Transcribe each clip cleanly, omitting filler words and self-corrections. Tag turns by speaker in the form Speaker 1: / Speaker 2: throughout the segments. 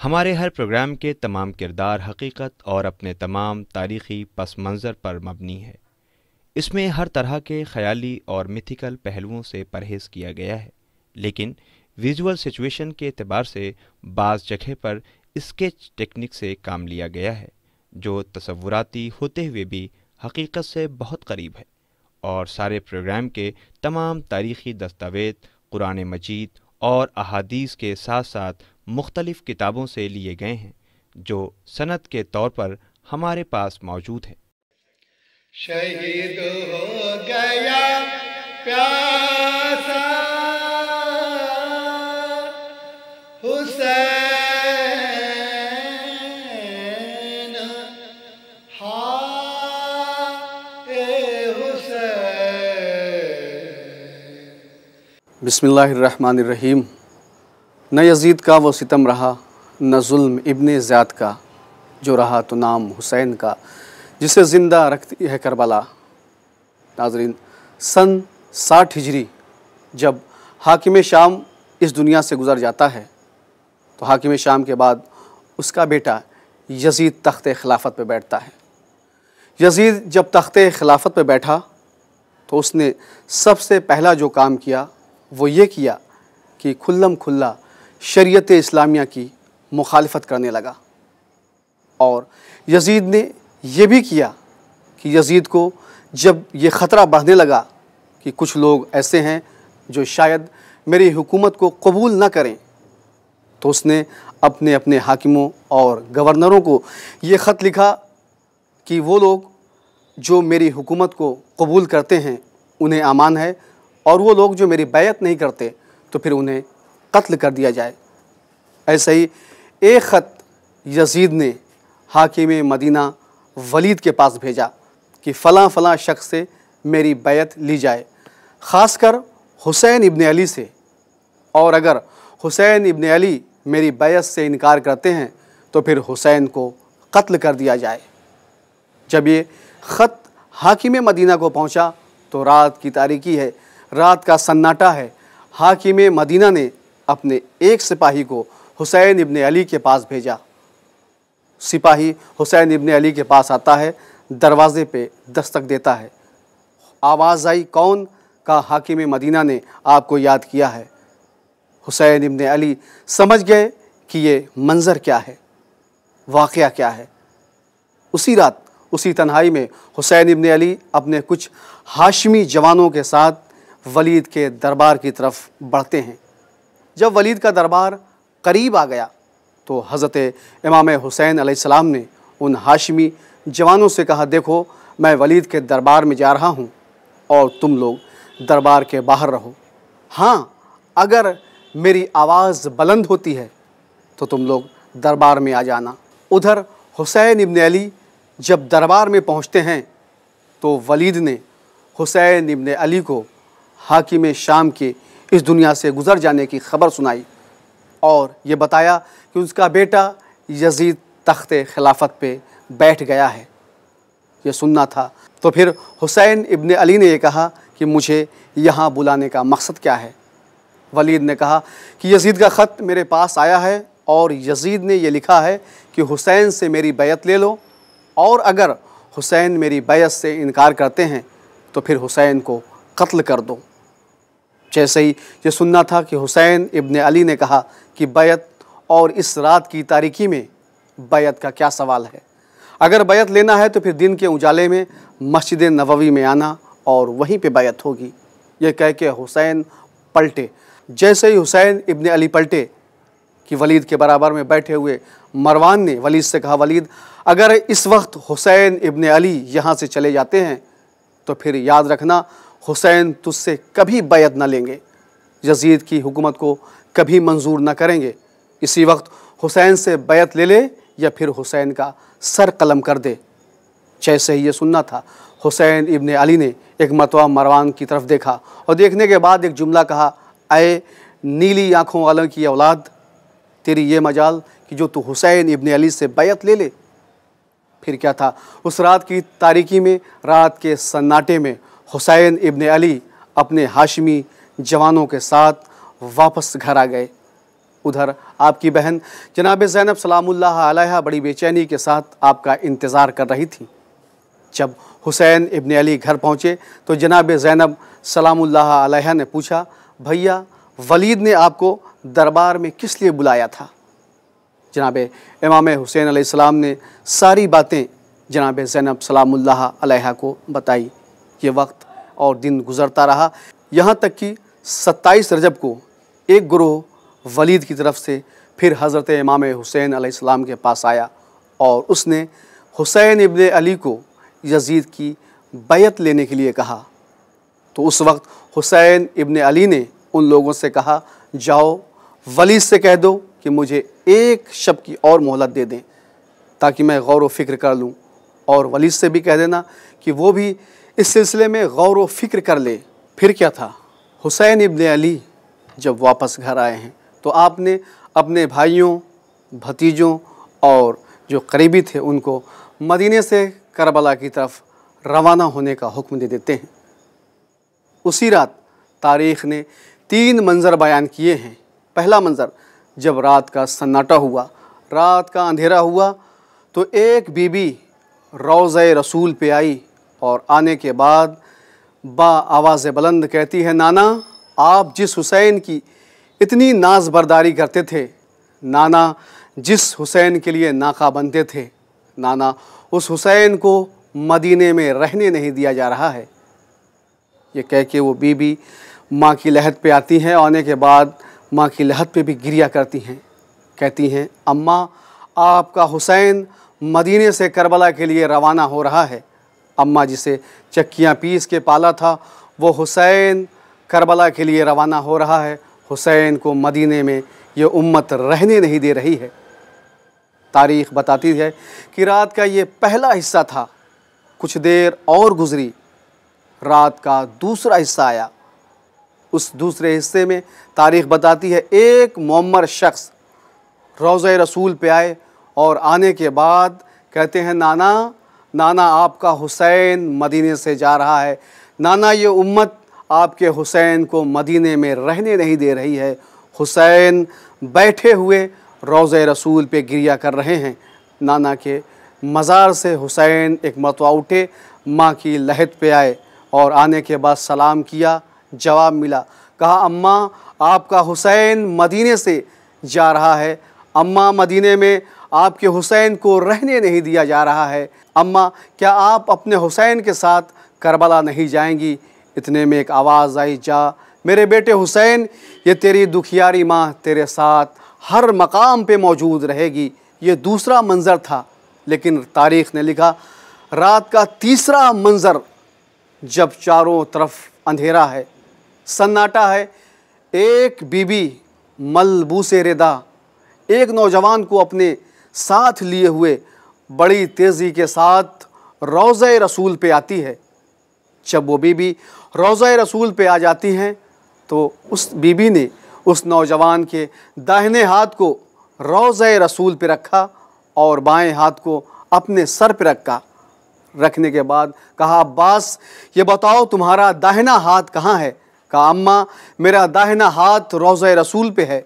Speaker 1: हमारे हर प्रोग्राम के तमाम किरदार हकीकत और अपने तमाम तारीख़ी पस मंज़र पर मबनी है। इसमें हर तरह के ख़याली और मिथिकल पहलुओं से परहेज़ किया गया है, लेकिन विजुअल सिचुएशन के एतबार से बाज़ जगह पर स्केच टेक्निक से काम लिया गया है, जो तसव्वुराती होते हुए भी हकीकत से बहुत करीब है। और सारे प्रोग्राम के तमाम तारीख़ी दस्तावेज़ कुरान मजीद और अहादीस के साथ साथ मुख्तलिफ़ किताबों से लिए गए हैं, जो सनद के तौर पर हमारे पास मौजूद है।
Speaker 2: शहीद हो गया प्यासा हुसैन,
Speaker 3: बिस्मिल्लाहिर्रहमानिर्रहीम। न यज़ीद का वो सितम रहा, न ज़ुल्म इब्ने ज़ियाद का, जो रहा तो नाम हुसैन का, जिसे ज़िंदा रखती है करबला। नाज़रीन, सन 60 हिजरी जब हाकिम शाम इस दुनिया से गुज़र जाता है, तो हाकिम शाम के बाद उसका बेटा यज़ीद तख्ते खिलाफत पे बैठता है। यज़ीद जब तख्ते खिलाफत पे बैठा तो उसने सबसे पहला जो काम किया वो ये किया कि खुल्लम खुल्ला शरीयत इस्लामिया की मुखालिफत करने लगा। और यज़ीद ने ये भी किया कि यज़ीद को जब ये ख़तरा बढ़ने लगा कि कुछ लोग ऐसे हैं जो शायद मेरी हुकूमत को कबूल ना करें, तो उसने अपने अपने हाकिमों और गवर्नरों को ये ख़त लिखा कि वो लोग जो मेरी हुकूमत को कबूल करते हैं उन्हें अमान है, और वो लोग जो मेरी बैयत नहीं करते तो फिर उन्हें कत्ल कर दिया जाए। ऐसे ही एक ख़त यज़ीद ने हाकिम मदीना वलीद के पास भेजा कि फ़लाँ फ़लाँ शख्स से मेरी बैयत ली जाए, ख़ासकर हुसैन इब्ने अली से, और अगर हुसैन इब्ने अली मेरी बैयत से इनकार करते हैं तो फिर हुसैन को कत्ल कर दिया जाए। जब ये ख़त हाकिम मदीना को पहुंचा तो रात की तारीकी है, रात का सन्नाटा है। हाकिम मदीना ने अपने एक सिपाही को हुसैन इब्ने अली के पास भेजा। सिपाही हुसैन इब्ने अली के पास आता है, दरवाज़े पे दस्तक देता है। आवाज़ आई, कौन? का हाकिम मदीना ने आपको याद किया है। हुसैन इब्ने अली समझ गए कि ये मंज़र क्या है, वाक़या क्या है। उसी रात उसी तन्हाई में हुसैन इब्ने अली अपने कुछ हाशमी जवानों के साथ वलीद के दरबार की तरफ बढ़ते हैं। जब वलीद का दरबार करीब आ गया तो हज़रत इमाम हुसैन अलैहिस्सलाम ने उन हाशमी जवानों से कहा, देखो मैं वलीद के दरबार में जा रहा हूँ और तुम लोग दरबार के बाहर रहो। हाँ, अगर मेरी आवाज़ बुलंद होती है तो तुम लोग दरबार में आ जाना। उधर हुसैन इब्ने अली जब दरबार में पहुँचते हैं तो वलीद ने हुसैन इब्ने अली को हाकिम शाम के इस दुनिया से गुज़र जाने की ख़बर सुनाई और ये बताया कि उसका बेटा यज़ीद तख्ते खिलाफत पे बैठ गया है। ये सुनना था। तो फिर हुसैन इब्ने अली ने ये कहा कि मुझे यहाँ बुलाने का मकसद क्या है। वलीद ने कहा कि यज़ीद का ख़त मेरे पास आया है और यज़ीद ने ये लिखा है कि हुसैन से मेरी बैयत ले लो, और अगर हुसैन मेरी बैयत से इनकार करते हैं तो फिर हुसैन को कत्ल कर दो। जैसे ही ये सुनना था कि हुसैन इब्ने अली ने कहा कि बैयत, और इस रात की तारीकी में बैयत का क्या सवाल है। अगर बैयत लेना है तो फिर दिन के उजाले में मस्जिद नबवी में आना और वहीं पे बैयत होगी। ये कह के हुसैन पलटे। जैसे ही हुसैन इब्ने अली पलटे कि वलीद के बराबर में बैठे हुए मरवान ने वलीद से कहा, वलीद अगर इस वक्त हुसैन इब्ने अली यहाँ से चले जाते हैं तो फिर याद रखना हुसैन तुझसे कभी बैयत न लेंगे, यज़ीद की हुकूमत को कभी मंजूर न करेंगे। इसी वक्त हुसैन से बैयत ले ले या फिर हुसैन का सर कलम कर दे। जैसे ही ये सुनना था, हुसैन इब्ने अली ने एक मरतबा मरवान की तरफ देखा और देखने के बाद एक जुमला कहा, अये नीली आँखों वालों की औलाद, तेरी ये मजाल कि जो तू हुसैन इब्ने अली से बैयत ले ले। फिर क्या था, उस रात की तारीकी में, रात के सन्नाटे में हुसैन इब्ने अली अपने हाशमी जवानों के साथ वापस घर आ गए। उधर आपकी बहन जनाब ज़ैनब सलामुल्लाह अलैहा बड़ी बेचैनी के साथ आपका इंतज़ार कर रही थी। जब हुसैन इब्न अली घर पहुँचे तो जनाब ज़ैनब सलामुल्लाह अलैहा ने पूछा, भैया वलीद ने आपको दरबार में किस लिए बुलाया था? जनाब इमाम हुसैन अलैहिस्सलाम ने सारी बातें जनाब ज़ैनब सलामुल्लाह अलैहा को बताई। ये वक्त और दिन गुज़रता रहा, यहाँ तक कि 27 रजब को एक गुरोह वलीद की तरफ से फिर हज़रत इमाम हुसैन अलैहिस्सलाम के पास आया और उसने हुसैन इब्न अली को यज़ीद की बैयत लेने के लिए कहा। तो उस वक्त हुसैन इब्न अली ने उन लोगों से कहा, जाओ वलीद से कह दो कि मुझे एक शब की और मोहलत दे दें ताकि मैं गौर व फिक्र कर लूँ, और वलीद से भी कह देना कि वो भी इस सिलसिले में गौर व फिक्र कर ले। फिर क्या था, हुसैन इब्न अली जब वापस घर आए हैं तो आपने अपने भाइयों, भतीजों और जो करीबी थे उनको मदीने से करबला की तरफ रवाना होने का हुक्म दे देते हैं। उसी रात तारीख़ ने 3 मंज़र बयान किए हैं। पहला मंज़र, जब रात का सन्नाटा हुआ, रात का अंधेरा हुआ तो एक बीबी रोज़े रसूल पे आई और आने के बाद बा आवाज़ बुलंद कहती है, नाना आप जिस हुसैन की इतनी नाज बरदारी करते थे, नाना जिस हुसैन के लिए नाका बनते थे, नाना उस हुसैन को मदीने में रहने नहीं दिया जा रहा है। ये कह के वो बीबी माँ की लहद पे आती हैं। आने के बाद माँ की लहद पे भी गिरिया करती हैं, कहती हैं, अम्मा आपका हुसैन मदीने से करबला के लिए रवाना हो रहा है। अम्मा जिसे चक्कियाँ पीस के पाला था वो हुसैन करबला के लिए रवाना हो रहा है। हुसैन को मदीने में ये उम्मत रहने नहीं दे रही है। तारीख़ बताती है कि रात का ये पहला हिस्सा था। कुछ देर और गुज़री, रात का दूसरा हिस्सा आया। उस दूसरे हिस्से में तारीख़ बताती है एक मुअम्मर शख्स रोज़े रसूल पे आए और आने के बाद कहते हैं, नाना नाना आपका हुसैन मदीने से जा रहा है, नाना ये उम्मत आपके हुसैन को मदीने में रहने नहीं दे रही है। हुसैन बैठे हुए रोज़े रसूल पे गिरिया कर रहे हैं। नाना के मज़ार से हुसैन एक मरतबा उठे, माँ की लहद पे आए और आने के बाद सलाम किया। जवाब मिला, कहा अम्मा आपका हुसैन मदीने से जा रहा है, अम्मा मदीने में आपके हुसैन को रहने नहीं दिया जा रहा है, अम्मा क्या आप अपने हुसैन के साथ करबला नहीं जाएंगी? इतने में एक आवाज़ आई, जा मेरे बेटे हुसैन, ये तेरी दुखियारी माँ तेरे साथ हर मकाम पे मौजूद रहेगी। ये दूसरा मंज़र था, लेकिन तारीख़ ने लिखा रात का तीसरा मंज़र, जब चारों तरफ अंधेरा है, सन्नाटा है, एक बीबी मलबूसे रिदा एक नौजवान को अपने साथ लिए हुए बड़ी तेज़ी के साथ रोज़े रसूल पे आती है। जब वो बीबी रोज़े रसूल पे आ जाती हैं तो उस बीबी ने उस नौजवान के दाहिने हाथ को रोज़े रसूल पे रखा और बाएं हाथ को अपने सर पे रखा। रखने के बाद कहा, अब्बास ये बताओ तुम्हारा दाहिना हाथ कहाँ है? कहा, अम्मा मेरा दाहिना हाथ रोज़े रसूल पे है।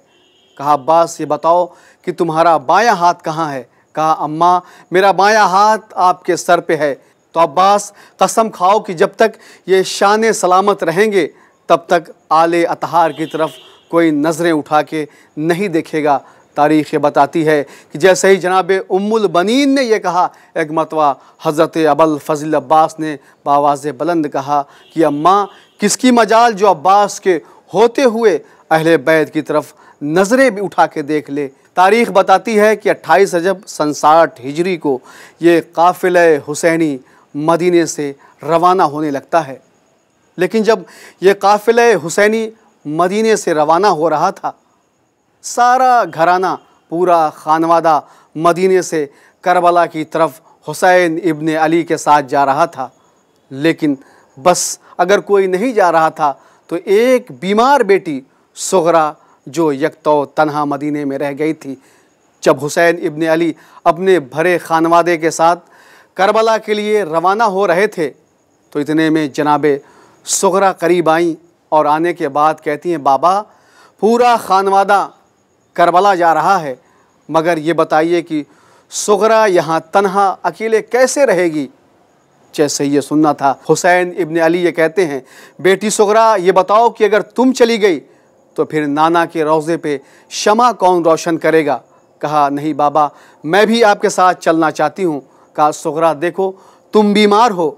Speaker 3: कहा, अब्बास ये बताओ कि तुम्हारा बायां हाथ कहाँ है? कहा, अम्मा मेरा बायां हाथ आपके सर पे है। तो अब्बास कसम खाओ कि जब तक ये शान सलामत रहेंगे तब तक आले अतहार की तरफ कोई नज़रें उठा के नहीं देखेगा। तारीख़ बताती है कि जैसे ही जनाब उम्मुल बनीन ने यह कहा, एक मरतबा हज़रत अबुल फ़ज़ल अब्बास ने बावाज़ बुलंद कहा कि अम्मा किसकी मजाल जो अब्बास के होते हुए अहले बैत की तरफ नज़रें भी उठा के देख ले। तारीख़ बताती है कि 28 रजब सन 60 हिजरी को ये काफ़िला हुसैनी मदीने से रवाना होने लगता है। लेकिन जब ये काफ़िला हुसैनी मदीने से रवाना हो रहा था, सारा घराना, पूरा खानवादा मदीने से करबला की तरफ हुसैन इब्न अली के साथ जा रहा था। लेकिन बस अगर कोई नहीं जा रहा था तो एक बीमार बेटी सुगरा जो यकतो तन्हा मदीने में रह गई थी। जब हुसैन इब्न अली अपने भरे खानवादे के साथ करबला के लिए रवाना हो रहे थे तो इतने में जनाबे सुगरा करीब आईं और आने के बाद कहती हैं, बाबा पूरा खानवादा करबला जा रहा है, मगर ये बताइए कि सुगरा यहाँ तन्हा अकेले कैसे रहेगी। जैसे ये सुनना था, हुसैन इब्न अली ये कहते हैं, बेटी सुगरा ये बताओ कि अगर तुम चली गई तो फिर नाना के रोज़े पे शमा कौन रोशन करेगा। कहा नहीं बाबा, मैं भी आपके साथ चलना चाहती हूँ। कहा सुगरा देखो तुम बीमार हो,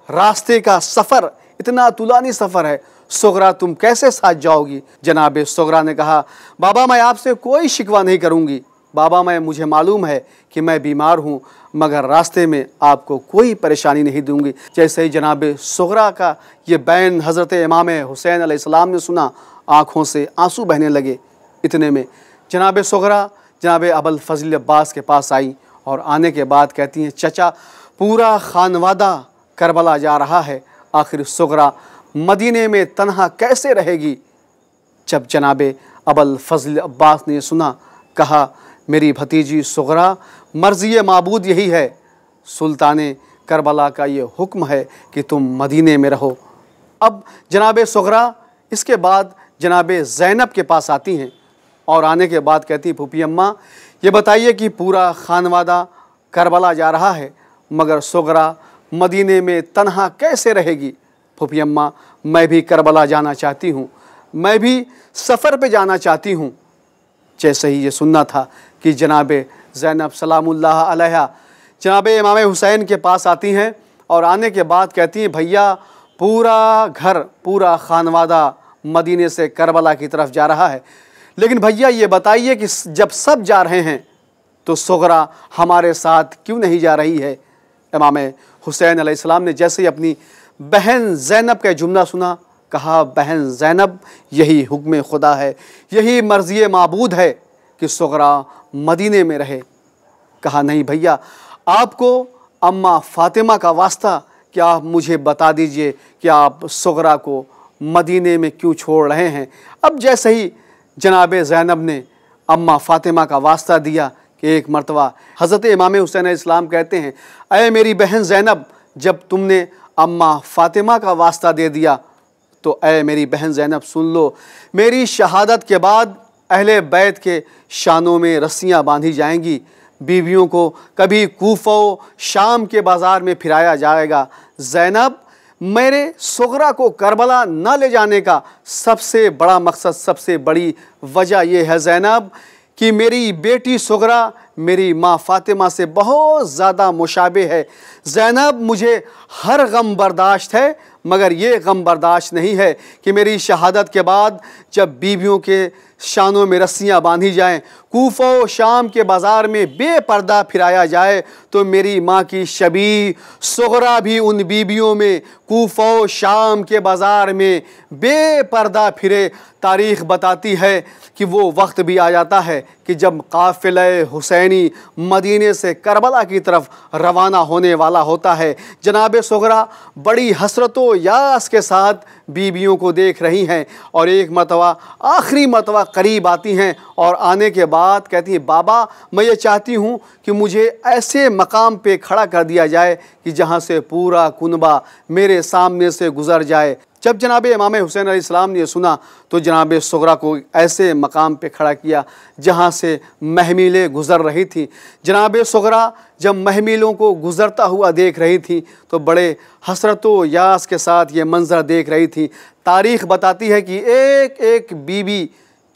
Speaker 3: रास्ते का सफ़र इतना तुलानी सफ़र है, सुगरा तुम कैसे साथ जाओगी। जनाब सुगरा ने कहा बाबा मैं आपसे कोई शिकवा नहीं करूँगी, बाबा मुझे मालूम है कि मैं बीमार हूँ, मगर रास्ते में आपको कोई परेशानी नहीं दूंगी। जैसे ही जनाब सुगरा का ये बैन हज़रत इमाम हुसैन अलैहिस्सलाम ने सुना, आँखों से आंसू बहने लगे। इतने में जनाब सुगरा जनाब अबुल फज़ल अब्बास के पास आई और आने के बाद कहती हैं, चचा पूरा खानवादा करबला जा रहा है, आखिर सुगरा मदीने में तन्हा कैसे रहेगी। जब जनाब अबुल फज़ल अब्बास ने सुना, कहा मेरी भतीजी सुगरा मर्ज़ी माबूद यही है, सुल्तान करबला का ये हुक्म है कि तुम मदीने में रहो। अब जनाब सुगरा इसके बाद जनाब ज़ैनब के पास आती हैं और आने के बाद कहती फूफी अम्मा ये बताइए कि पूरा खानवादा करबला जा रहा है, मगर सुगरा मदीने में तन्हा कैसे रहेगी। फूफी अम्मा मैं भी करबला जाना चाहती हूँ, मैं भी सफ़र पे जाना चाहती हूँ। जैसे ही ये सुनना था कि जनाब ज़ैनब सलामुल्लाह अलैहा जनाब इमाम हुसैन के पास आती हैं और आने के बाद कहती हैं भैया पूरा घर पूरा खानवादा मदीने से करबला की तरफ जा रहा है, लेकिन भैया ये बताइए कि जब सब जा रहे हैं तो सुगरा हमारे साथ क्यों नहीं जा रही है। इमाम हुसैन अलैहिस्सलाम ने जैसे ही अपनी बहन ज़ैनब का जुमला सुना, कहा बहन ज़ैनब यही हुक्म खुदा है, यही मर्ज़ी माबूद है कि सुगरा मदीने में रहे। कहा नहीं भैया, आपको अम्मा फ़ातिमा का वास्ता कि आप मुझे बता दीजिए कि आप सुगरा को मदीने में क्यों छोड़ रहे हैं। अब जैसे ही जनाब ज़ैनब ने अम्मा फ़ातिमा का वास्ता दिया कि एक मरतबा हज़रत इमाम हुसैन इस्लाम कहते हैं, अय मेरी बहन ज़ैनब जब तुमने अम्मा फ़ातिमा का वास्ता दे दिया तो अय मेरी बहन ज़ैनब सुन लो, मेरी शहादत के बाद अहले बैत के शानों में रस्सियाँ बांधी जाएंगी, बीवियों को कभी कूफा शाम के बाज़ार में फिराया जाएगा। ज़ैनब मेरे सुगरा को करबला न ले जाने का सबसे बड़ा मकसद, सबसे बड़ी वजह यह है ज़ैनब कि मेरी बेटी सुगरा मेरी माँ फ़ातिमा से बहुत ज़्यादा मुशाबे है। ज़ैनब मुझे हर गम बर्दाश्त है, मगर ये गम बर्दाश्त नहीं है कि मेरी शहादत के बाद जब बीवियों के शानों में रस्सियाँ बांधी जाएं, कूफा शाम के बाज़ार में बेपर्दा फिराया जाए, तो मेरी माँ की शबी सुगरा भी उन बीबियों में कूफा शाम के बाज़ार में बेपर्दा फिरे। तारीख़ बताती है कि वो वक्त भी आ जाता है कि जब काफ़िला हुसैनी मदीने से करबला की तरफ रवाना होने वाला होता है, जनाब सुगरा बड़ी हसरतो यास के साथ बीबियों को देख रही हैं और एक मरतबा आखिरी मरतबा करीब आती हैं और आने के बाद कहती हैं बाबा मैं ये चाहती हूँ कि मुझे ऐसे मकाम पे खड़ा कर दिया जाए कि जहाँ से पूरा कुनबा मेरे सामने से गुज़र जाए। जब जनाब इमाम हुसैन अलैहिस्सलाम ने सुना तो जनाब सुगरा को ऐसे मकाम पे खड़ा किया जहाँ से महमिलें गुज़र रही थी। जनाब सुगरा जब महमिलों को गुज़रता हुआ देख रही थी तो बड़े हसरत व यास के साथ ये मंज़र देख रही थी। तारीख़ बताती है कि एक एक बीबी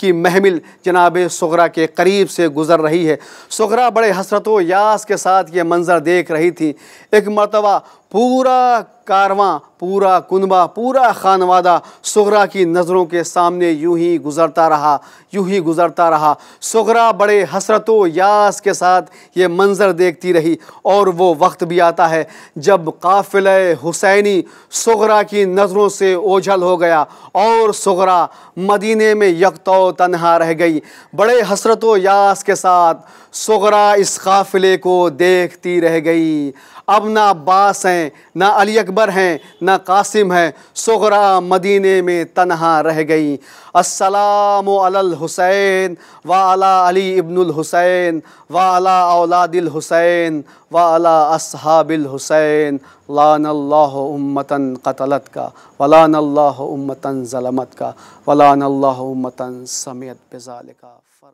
Speaker 3: की महमिल जनाब सुगरा के करीब से गुज़र रही है। सुगरा बड़े हसरत व यास के साथ ये मंज़र देख रही थी। एक मरतबा पूरा कारवां, पूरा कुनबा, पूरा खानवादा सुगरा की नज़रों के सामने यूं ही गुज़रता रहा, यूं ही गुज़रता रहा। सुगरा बड़े हसरत व यास के साथ ये मंज़र देखती रही और वो वक्त भी आता है जब काफ़िला हुसैनी सुगरा की नज़रों से ओझल हो गया और सुगरा मदीने में यकतौ तन्हा रह गई। बड़े हसरत व यास के साथ सुगरा इस काफ़िले को देखती रह गई। अब ना अब्बास हैं, ना अली अकबर हैं, ना कासिम हैं, सुगरा मदीने में तन्हा रह गई। अस्सलामु अलल हुसैन व अला अली इब्नुल हुसैन व अला औलादिल हुसैन व अला अस्हाबिल हुसैन लानल्लाहु उम्मतन क़तलत का वलानल्लाहु उम्मतन ज़लमत का वलानल्लाहु उम्मतन समियत बिज़ालिका फ़र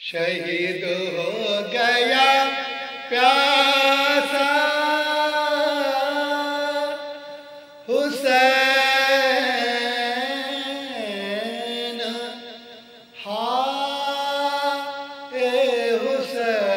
Speaker 2: शहीद हो गया प्यासा हुसैन, हाय हुसैन।